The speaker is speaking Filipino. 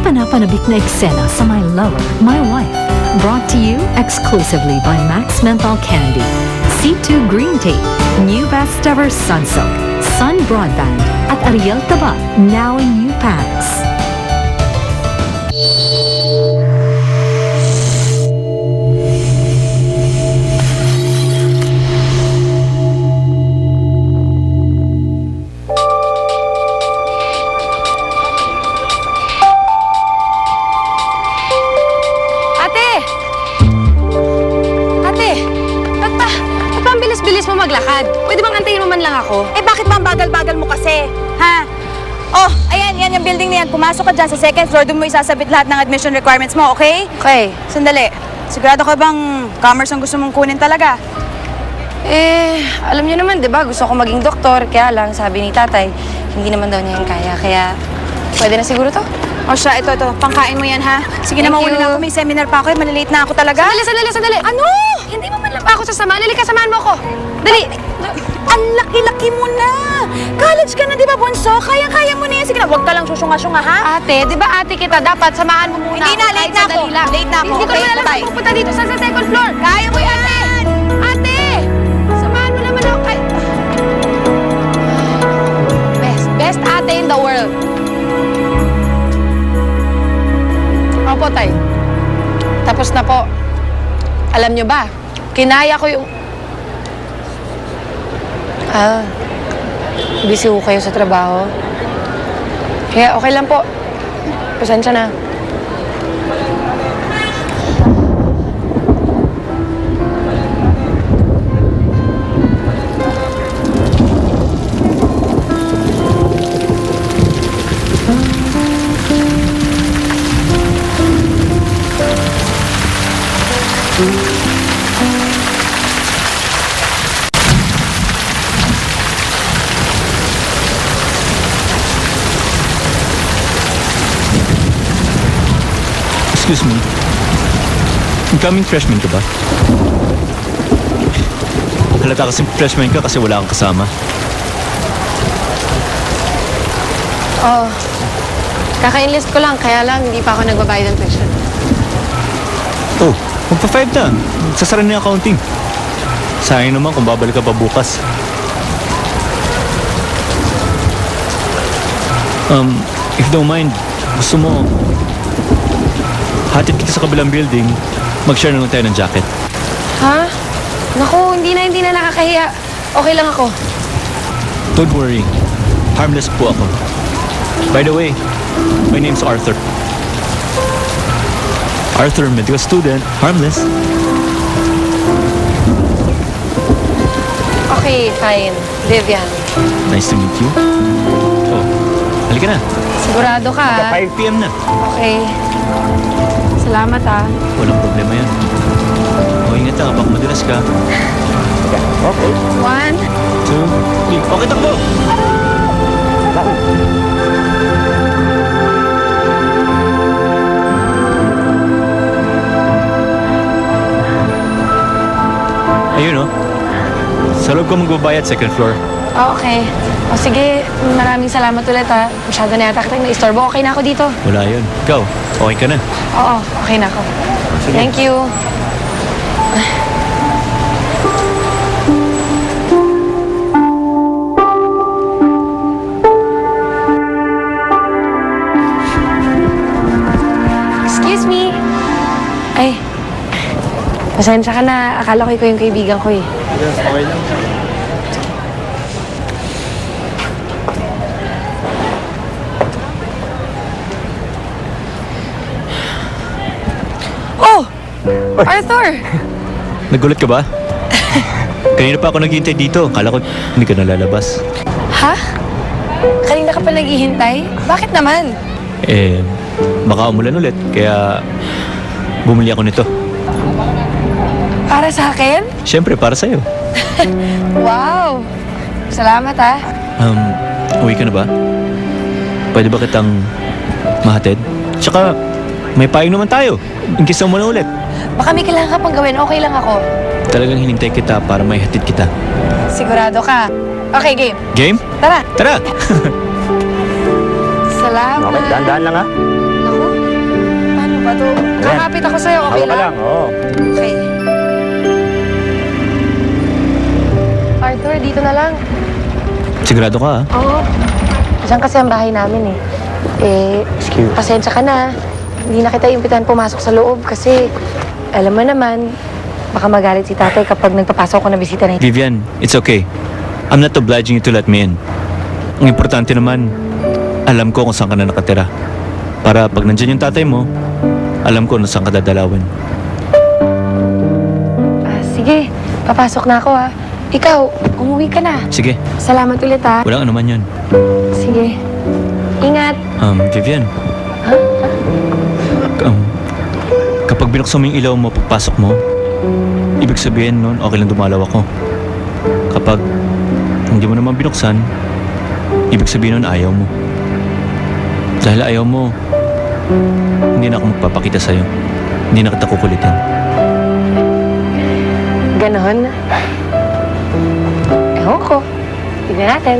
kapanapanabik na eksena sa My Lover, My Wife. Brought to you exclusively by Max Menthol Candy. C2 Green Tea, New Best Ever Sunsilk, Sun Broadband, at Ariel Taba, now in new packs. Bilis mo maglakad. Pwede bang antayin mo man lang ako? Eh bakit ba ang bagal-bagal mo kasi? Ha? Oh, ayan, yan yung building na yan. Pumasok ka dyan sa second floor, doon mo isasabit lahat ng admission requirements mo, okay? Okay. Sandali. Sigurado ka bang commerce ang gusto mong kunin talaga? Eh, alam niyo naman, di ba? Gusto ko maging doktor. Kaya lang, sabi ni tatay, hindi naman daw niya yung kaya. Kaya, pwede na siguro to? O siya, ito. Pangkain mo yan, ha? Sige na, mauna na ako. May seminar pa ako. Malilate na ako talaga. Sandali. Ano? Hindi mo man lang ba ako sasama? Lili ka, samahan mo ako. Dali. Ang laki-laki mo na. College ka na, di ba, Bunso? Kayang-kaya mo na yan. Sige na, huwag ka lang susunga-sunga, ha? Ate, di ba ate kita? Dapat samahan mo muna. Hindi na, ako, late kahit na ako. sandali lang. Late na ako. Hindi ko Okay, naman alam bye. kung pupunta dito sa second floor. Kaya mo yan! Ate! Samahan mo naman ako kay... Best ate in the world. Opo, tay. Tapos na po. Alam nyo ba, kinaya ko yung... busy ko kayo sa trabaho. Kaya okay lang po. Pasensya na. Excuse me. Incoming freshman ka ba? Halata kasing freshman ka kasi wala kang kasama. Oh, kaka-enlist ko lang, kaya lang hindi pa ako nagbabayad ng tuition. Oh, magpa-5 na. Sasara na yung accounting. Sayang naman kung babalik ka pa bukas. If don't mind, gusto mo, hatid kita sa kabilang building, mag-share na lang tayo ng jacket. Ha? Naku, hindi na nakakahiya. Okay lang ako. Don't worry, harmless po ako. By the way, my name's Arthur. Arthur, medical student, harmless. Okay, fine. Vivian. Nice to meet you. Oh, halika na. Sigurado ka, ha? 5 p.m. na. Okay. Salamat, ha? Walang problema yan. O, ingat ka, baka madulas ka. Okay. 1, 2, 3. Okay, takbo! Ayun, oh. Sa loob ko magbabayad, second floor. Okay. O sige, maraming salamat ulit, ha? Masyado na yata kitang na-istorbo. Okay na ako dito. Wala yun. Ikaw, okay ka na. Oo, okay na ako. Sige. Thank you. Excuse me. Ay, pasensya ka na. Akala ko ikaw yung kaibigan ko eh. Yes, okay lang. Oh! Arthur! Nagulat ka ba? Kanina pa ako naghihintay dito. Kala ko hindi ka nalalabas. Ha? Kanina ka pa naghihintay? Bakit naman? Eh, baka umulan ulit. Kaya bumili ako nito. Para sa akin? Siyempre, para sa'yo. Wow! Salamat, ha? Uwi ka na ba? Pwede ba kitang mahatid? Tsaka, may payong naman tayo. In case na umulan ulit. Baka may kailangan ka pang gawin. Okay lang ako. Talagang hinintay kita para may hatid kita. Sigurado ka. Okay, game. Game? Tara. Tara! Salamat. Okay, dahan-dahan lang ha. Naku, ba to? Kakapit ako sa'yo, okay Hawa ka lang, oo. Okay. Arthur, dito na lang. Sigurado ka, ha? Oo. Diyan kasi ang bahay namin eh. Excuse. Pasensya ka na. Hindi na kita imbitahan pumasok sa loob kasi alam mo naman, baka magalit si tatay kapag nagpapasok ko na bisita na Vivian, it's okay. I'm not obliging you to let me in. Ang importante naman, alam ko kung saan ka na nakatira. Para pag nandyan yung tatay mo, alam ko kung saan ka dadalawin. Sige, papasok na ako ha. Ikaw, umuwi ka na. Sige, Salamat ulit ha. walang anuman yun. Sige. Ingat. Vivian, Ha? kapag binuksan mo yung ilaw mo pagpasok mo, ibig sabihin nun, okay lang dumalaw ako. Kapag hindi mo naman binuksan, ibig sabihin nun ayaw mo. Dahil ayaw mo, hindi na ako magpapakita sa'yo. Hindi na kita kukulitin. Ganon. Ewan ko. Tignan natin.